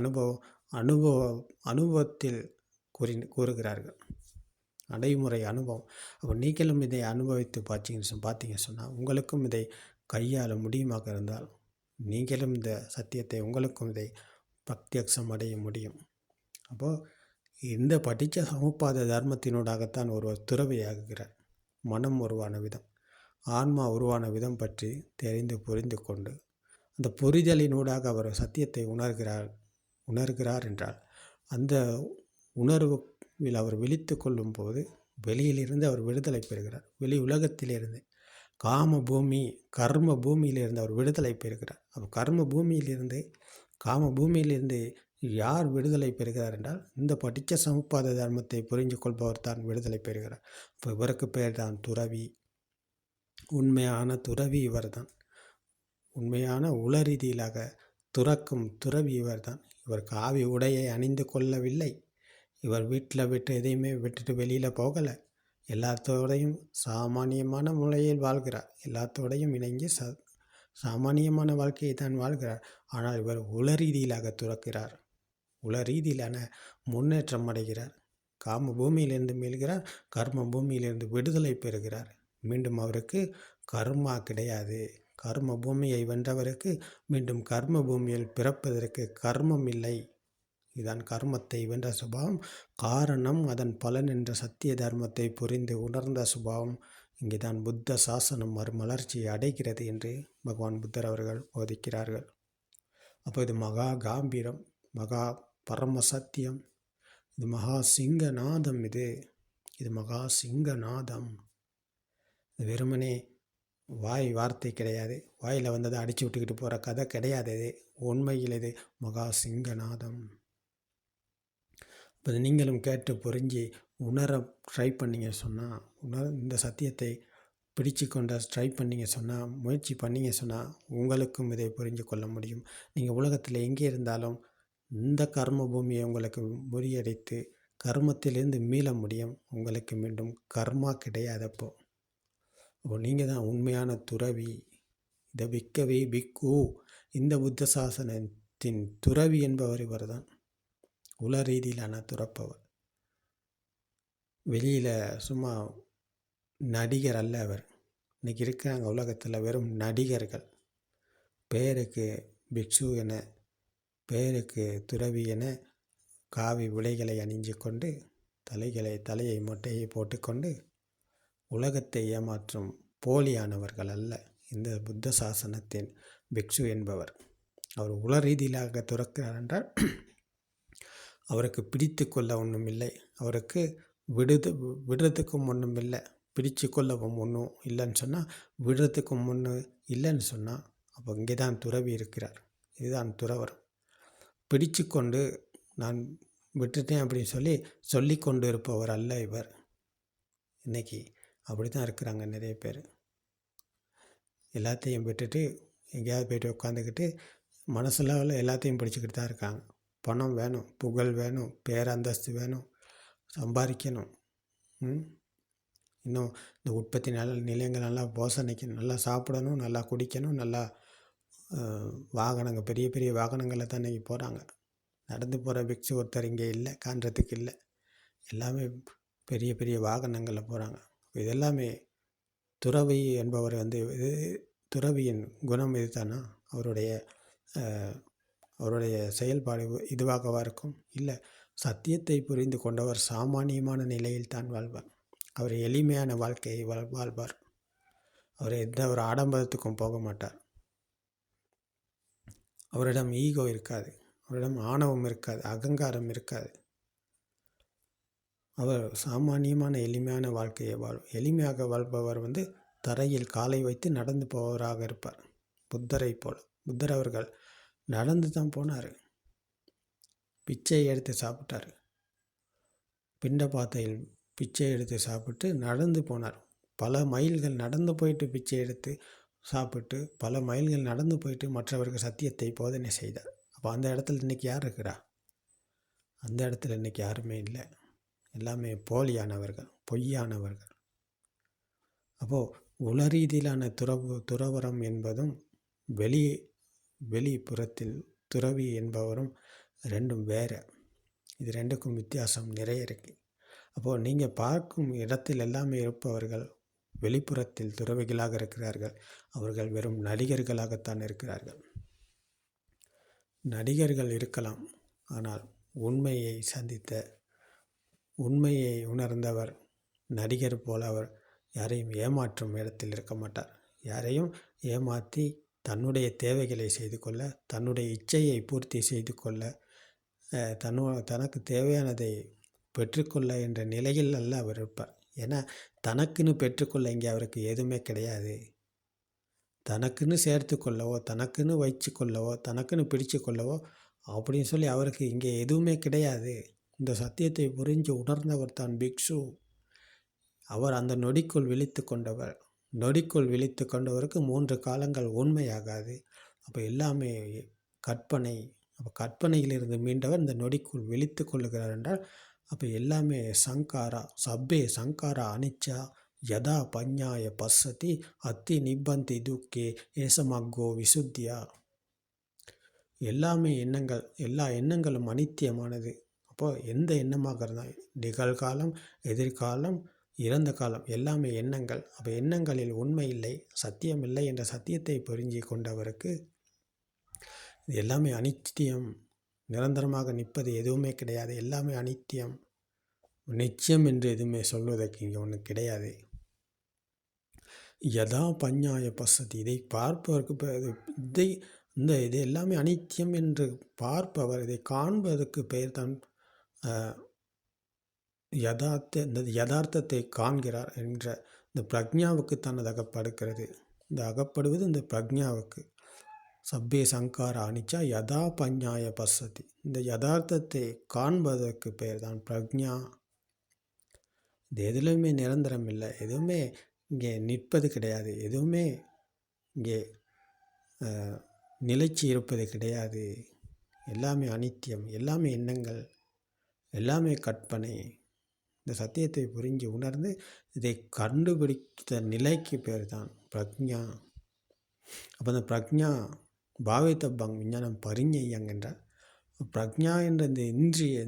அனுபவத்தில் கூறுகிறார்கள். நடைமுறை அனுபவம். அப்போ நீங்களும் இதை அனுபவித்து பார்த்தீங்க சொன்னால் உங்களுக்கும் இதை கையாள முடியுமாக இருந்தால் நீங்களும் இந்த சத்தியத்தை உங்களுக்கும் இதை பிரத்யட்சம் அடைய முடியும். அப்போது இந்த படித்த சமுப்பாத தர்மத்தினூடாகத்தான் ஒருவர் துறவியாகுகிறார். மனம் உருவான விதம், ஆன்மா உருவான விதம் பற்றி தெரிந்து புரிந்து கொண்டு அந்த புரிதலினூடாக அவர் சத்தியத்தை உணர்கிறார் என்றால் அந்த உணர்வில் அவர் விழித்து கொள்ளும் போது வெளியிலிருந்து அவர் விடுதலை பெறுகிறார். வெளி உலகத்திலிருந்து, காம பூமி கர்ம பூமியிலிருந்து அவர் விடுதலை பெறுகிறார். அவர் கர்ம பூமியிலிருந்து காம பூமியிலிருந்து யார் விடுதலை பெறுகிறார் என்றால் இந்த படித்த சமுப்பாத தர்மத்தை புரிந்து கொள்பவர் தான் விடுதலை பெறுகிறார். இப்போ இவருக்கு பெயர் தான் துறவி. உண்மையான துறவி இவர் தான். உண்மையான உளரீதியிலாக துறக்கும் துறவி இவர் தான். இவர் காவி உடையை அணிந்து கொள்ளவில்லை. இவர் வீட்டில் எதையுமே விட்டுட்டு வெளியில் போகலை. எல்லாத்தோடையும் சாமானியமான முறையில் வாழ்கிறார். எல்லாத்தோடையும் இணைஞ்சு சாமானியமான வாழ்க்கையை தான் வாழ்கிறார். ஆனால் இவர் உளரீதியிலாக துறக்கிறார், உளரீதியிலான முன்னேற்றம் அடைகிறார். காம பூமியிலிருந்து மீள்கிறார், கர்ம பூமியிலிருந்து விடுதலை பெறுகிறார். மீண்டும் அவருக்கு கர்மா கிடையாது. கர்ம பூமியை வென்றவருக்கு மீண்டும் கர்ம பூமியில் பிறப்பதற்கு கர்மம் இல்லை. இதுதான் கர்மத்தை வென்ற சுபாவம். காரணம் அதன் பலன் என்ற சத்திய தர்மத்தை புரிந்து உணர்ந்த சுபாவம். இங்கே தான் புத்த சாசனம் மறுமலர்ச்சியை அடைகிறது என்று பகவான் புத்தர் அவர்கள் போதிக்கிறார்கள். அப்போ இது மகா காம்பீரம், மகா பரம சத்தியம், இது மகா சிங்கநாதம். இது மகா சிங்கநாதம். இது வெறுமனே வார்த்தை கிடையாது, வாயில் வந்ததை அடித்து விட்டுக்கிட்டு போகிற கதை கிடையாது. இது உண்மையில் இது மகா சிங்கநாதம். இப்போ நீங்களும் கேட்டு புரிஞ்சு உணர ட்ரை பண்ணிங்க சொன்னால், இந்த சத்தியத்தை பிடிச்சு கொண்ட ட்ரை பண்ணிங்க சொன்னால், முயற்சி பண்ணிங்க சொன்னால் உங்களுக்கும் இதை புரிஞ்சு கொள்ள முடியும். நீங்கள் உலகத்தில் எங்கே இருந்தாலும் இந்த கர்ம பூமியை உங்களுக்கு முறியடித்து கர்மத்திலிருந்து மீள முடியும். உங்களுக்கு மீண்டும் கர்மா கிடையாது. அப்போ நீங்கள் தான் உண்மையான துறவி. இதை பிக்கவே பிக்கு, இந்த புத்த சாசனத்தின் துறவி என்பவர் இவர் தான். உல ரீதியிலான துறப்பவர். வெளியில் சும்மா நடிகர் அல்ல அவர். இன்றைக்கி இருக்காங்க உலகத்தில் வெறும் நடிகர்கள். பேருக்கு பிக்ஷு என, பேருக்கு துறவி என காவி உடைகளை அணிஞ்சு கொண்டு தலையை மொட்டையை போட்டுக்கொண்டு உலகத்தை ஏமாற்றும் போலியானவர்கள் அல்ல இந்த புத்த சாசனத்தின் பிக்ஷு என்பவர். அவர் உள ரீதியிலாக துறக்கிறார் என்றால் அவருக்கு பிடித்து கொள்ள ஒன்றும் இல்லை, அவருக்கு விடுறதுக்கும் ஒன்றும் இல்லை, பிடிச்சு கொள்ளவும் ஒன்றும் இல்லைன்னு சொன்னால், விடுறதுக்கும் ஒன்று இல்லைன்னு சொன்னால், அப்போ இங்கே தான் துறவி இருக்கிறார். இதுதான் துறவரம். பிடிச்சு கொண்டு நான் விட்டுட்டேன் அப்படின்னு சொல்லி கொண்டு இருப்பவர் அல்ல இவர். இன்றைக்கி அப்படி தான் இருக்கிறாங்க நிறைய பேர். எல்லாத்தையும் விட்டுட்டு எங்கேயாவது போய்ட்டு உட்காந்துக்கிட்டு மனசளவில் எல்லாத்தையும் பிடிச்சிக்கிட்டு தான் இருக்காங்க. பணம் வேணும், புகழ் வேணும், பேரந்தஸ்து வேணும், சம்பாதிக்கணும், இன்னும் இந்த உற்பத்தி நிலையங்கள் நல்லா போசனைக்கணும், நல்லா சாப்பிடணும், நல்லா குடிக்கணும், நல்லா வாகனங்கள் பெரிய பெரிய வாகனங்களில் தான் இன்றைக்கி போகிறாங்க. நடந்து போகிற பிக்ஷு ஒருத்தர் இங்கே இல்லை, காண்றதுக்கு இல்லை. எல்லாமே பெரிய பெரிய வாகனங்களில் போகிறாங்க. இதெல்லாமே துறவி என்பவர் துறவியின் குணம் இது தானா? அவருடைய செயல்பாடு இதுவாகவா இருக்கும்? இல்லை, சத்தியத்தை புரிந்து கொண்டவர் சாமானியமான நிலையில் தான் வாழ்வார். அவர் எளிமையான வாழ்க்கையை வாழ்வார். அவர் எந்த ஒரு ஆடம்பரத்துக்கும் போக மாட்டார். அவரிடம் ஈகோ இருக்காது, அவரிடம் ஆணவம் இருக்காது, அகங்காரம் இருக்காது. அவர் சாமானியமான எளிமையான வாழ்க்கையை எளிமையாக வாழ்பவர் தரையில் காலை வைத்து நடந்து போவராக இருப்பார். புத்தரை போல. புத்தர் அவர்கள் நடந்து தான் போனார், பிச்சை எடுத்து சாப்பிட்டார். பிண்டபாத்தையில் பிச்சை எடுத்து சாப்பிட்டு நடந்து போனார். பல மைல்கள் நடந்து போயிட்டு பிச்சை எடுத்து சாப்பிட்டு பல மைல்கள் நடந்து போயிட்டு மற்றவர்கள் சத்தியத்தை போதனை செய்தார். அப்போ அந்த இடத்துல இன்றைக்கி யார் இருக்கிறா? அந்த இடத்துல இன்றைக்கி யாருமே இல்லை. எல்லாமே போலியானவர்கள், பொய்யானவர்கள். அப்போது உளரீதியிலான துறவரம் என்பதும் வெளிப்புறத்தில் துறவி என்பவரும் ரெண்டும் வேறு. இது ரெண்டுக்கும் வித்தியாசம் நிறைய இருக்குது. அப்போது நீங்கள் பார்க்கும் இடத்தில் எல்லாமே இருப்பவர்கள் வெளிப்புறத்தில் துறவிகளாக இருக்கிறார்கள். அவர்கள் வெறும் நடிகர்களாகத்தான் இருக்கிறார்கள். நடிகர்கள் இருக்கலாம், ஆனால் உண்மையை உணர்ந்தவர் நடிகர் போல அவர் யாரையும் ஏமாற்றும் இடத்தில் இருக்க மாட்டார். யாரையும் ஏமாற்றி தன்னுடைய தேவைகளை செய்து கொள்ள, தன்னுடைய இச்சையை பூர்த்தி செய்து கொள்ள, தனக்கு தேவையானதை பெற்றுக்கொள்ள என்ற நிலையில் அல்ல அவர் இருப்பார். ஏன்னா தனக்குன்னு பெற்றுக்கொள்ள இங்கே அவருக்கு எதுவுமே கிடையாது. தனக்குன்னு சேர்த்து கொள்ளவோ, தனக்குன்னு வைச்சு கொள்ளவோ, தனக்குன்னு பிடிச்சு கொள்ளவோ அப்படின்னு அவருக்கு இங்கே எதுவுமே கிடையாது. இந்த சத்தியத்தை புரிஞ்சு உணர்ந்தவர் தான் பிக்ஷு. அவர் அந்த நொடிக்குள் விழித்து கொண்டவர். நொடிக்குள் விழித்து கொண்டவருக்கு 3 காலங்கள் உண்மையாகாது. அப்போ எல்லாமே கற்பனை. அப்போ கற்பனையிலிருந்து மீண்டவர் இந்த நொடிக்குள் விழித்து கொள்ளுகிறார் என்றால் அப்போ எல்லாமே சங்காரா. சப்பே சங்காரா அனிச்சா யதா பஞ்ஞாய பசதி அத்தி நிப்பந்தி துக்கே ஏசமக்கோ விசுத்தியா. எல்லாமே எண்ணங்கள், எல்லா எண்ணங்களும் அனித்தியமானது. அப்போது எந்த எண்ணமாக இருந்தால் நிகழ்காலம், எதிர்காலம், இறந்த காலம் எல்லாமே எண்ணங்கள். அப்போ எண்ணங்களில் உண்மை இல்லை, சத்தியம் இல்லை என்ற சத்தியத்தை புரிஞ்சு கொண்டவருக்கு இது எல்லாமே அனித்தியம். நிரந்தரமாக நிற்பது எதுவுமே கிடையாது. எல்லாமே அனித்தியம். நிச்சயம் என்று எதுவுமே சொல்வதற்கு இங்கே ஒன்று கிடையாது. யதா பஞ்ஞாய பசதி. இதை பார்ப்பவருக்கு இது எல்லாமே அனித்தியம் என்று பார்ப்பவர், இதை காண்பதற்கு பெயர் தான் யதார்த்தத்தை காண்கிறார் என்ற இந்த பிரக்ஞாவுக்கு தான் அது அகப்படுகிறது. இந்த அகப்படுவது இந்த பிரக்ஞாவுக்கு. சப்பே சங்கார அனிச்சா யதா பஞ்ஞாய பசதி. இந்த யதார்த்தத்தை காண்பதற்கு பெயர் தான் பிரக்ஞா. இது எதுலையுமே நிரந்தரம் இல்லை, எதுவுமே இங்கே நிற்பது கிடையாது, எதுவுமே இங்கே நிலைச்சி இருப்பது கிடையாது. எல்லாமே அனித்தியம், எல்லாமே எண்ணங்கள், எல்லாமே கற்பனை. இந்த சத்தியத்தை புரிஞ்சு உணர்ந்து இதை கண்டுபிடித்த நிலைக்கு பேர் தான் பிரக்ஞா. அப்போ அந்த பிரக்ஞா பாவேத்தப்பங் விஞ்ஞானம் பரிஞையங் என்றால் பிரக்ஞா என்ற இந்த இன்றிய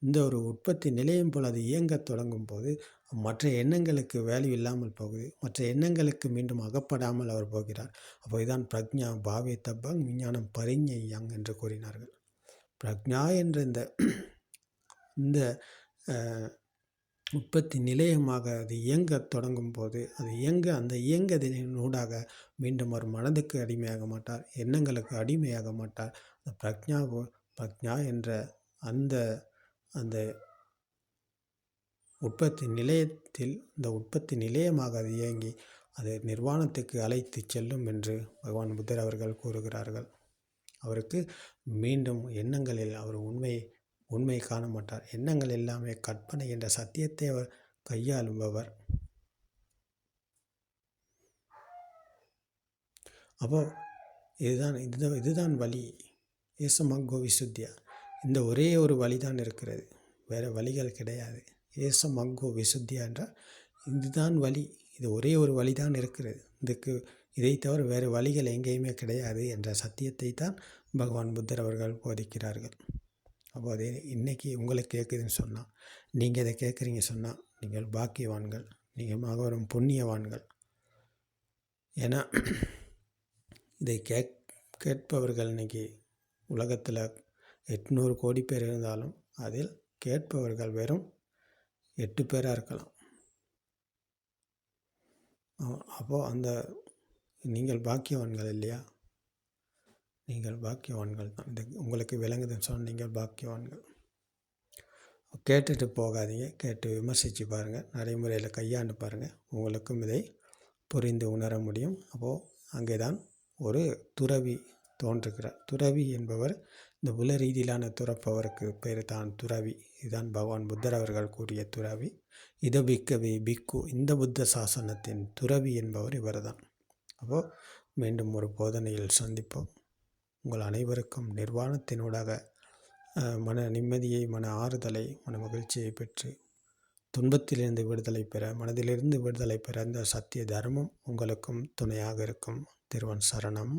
இந்த ஒரு உற்பத்தி நிலையம் போல் அது இயங்கத் தொடங்கும் போது மற்ற எண்ணங்களுக்கு வேல்யூ இல்லாமல் போகுது. மற்ற எண்ணங்களுக்கு மீண்டும் அகப்படாமல் அவர் போகிறார். அப்போ இதுதான் பிரக்ஞா பாவேத்தப்பங் விஞ்ஞானம் பரிஞையங் என்று கூறினார்கள். பிரக்ஞா என்ற இந்த உற்பத்தி நிலையமாக அது இயங்கத் தொடங்கும் போது அது அந்த இயங்குதலின் ஊடாக மீண்டும் ஒரு மனதுக்கு அடிமையாக மாட்டார், எண்ணங்களுக்கு அடிமையாக மாட்டார். அந்த பிரக்ஞா என்ற அந்த அந்த உற்பத்தி நிலையத்தில் இந்த உற்பத்தி நிலையமாக அது இயங்கி அது நிர்வாணத்துக்கு அழைத்து செல்லும் என்று பகவான் புத்தர் அவர்கள் கூறுகிறார்கள். அவருக்கு மீண்டும் எண்ணங்களில் அவர் உண்மை காண மாட்டார். எண்ணங்கள் எல்லாமே கற்பனை என்ற சத்தியத்தை அவர் கையாளுபவர். அப்போ இதுதான் வழி. ஏசமங்கோ விசுத்தியா, இந்த ஒரே ஒரு வழிதான் இருக்கிறது, வேறு வழிகள் கிடையாது. ஏசமங்கோ விசுத்தியா என்றால் இதுதான் வழி, இது ஒரே ஒரு வழிதான் இருக்கிறது, இதை தவிர வேறு வழிகள் எங்கேயுமே கிடையாது என்ற சத்தியத்தை தான் பகவான் புத்தர் அவர்கள் போதிக்கிறார்கள். அப்போ அது இன்றைக்கி உங்களுக்கு கேட்குதுன்னு சொன்னால், நீங்கள் இதை கேட்குறீங்க சொன்னால் நீங்கள் பாக்கியவான்கள், நீங்கள் மகவரும் புண்ணியவான்கள். ஏன்னா இதை கேட்பவர்கள் இன்றைக்கி உலகத்தில் 800 கோடி பேர் இருந்தாலும் அதில் கேட்பவர்கள் வெறும் 8 பேராக இருக்கலாம். அப்போது நீங்கள் பாக்கியவான்கள் இல்லையா? நீங்கள் பாக்கியவான்கள் தான். உங்களுக்கு விளங்குதுன்னு சொன்னால் நீங்கள் பாக்கியவான்கள். கேட்டுட்டு போகாதீங்க, கேட்டு விமர்சித்து பாருங்கள், நடைமுறையில் கையாண்டு பாருங்கள், உங்களுக்கும் இதை புரிந்து உணர முடியும். அப்போது அங்கே தான் ஒரு துறவி தோன்றுகிறார். துறவி என்பவர் இந்த உல ரீதியிலான துறப்பவருக்கு பேர் தான் துறவி. இதுதான் பகவான் புத்தர் அவர்கள் கூறிய துறவி. இதபிக்கவே பிக்கு, இந்த புத்த சாசனத்தின் துறவி என்பவர் இவர் தான். அப்போது மீண்டும் ஒரு போதனையில் சந்திப்போம். உங்கள் அனைவருக்கும் நிர்வாணத்தினூடாக மன நிம்மதியை, மன ஆறுதலை, மன மகிழ்ச்சியை பெற்று துன்பத்திலிருந்து விடுதலை பெற, மனதிலிருந்து விடுதலை பெற இந்த சத்திய தர்மம் உங்களுக்கும் துணையாக இருக்கும். திருவன் சரணம்.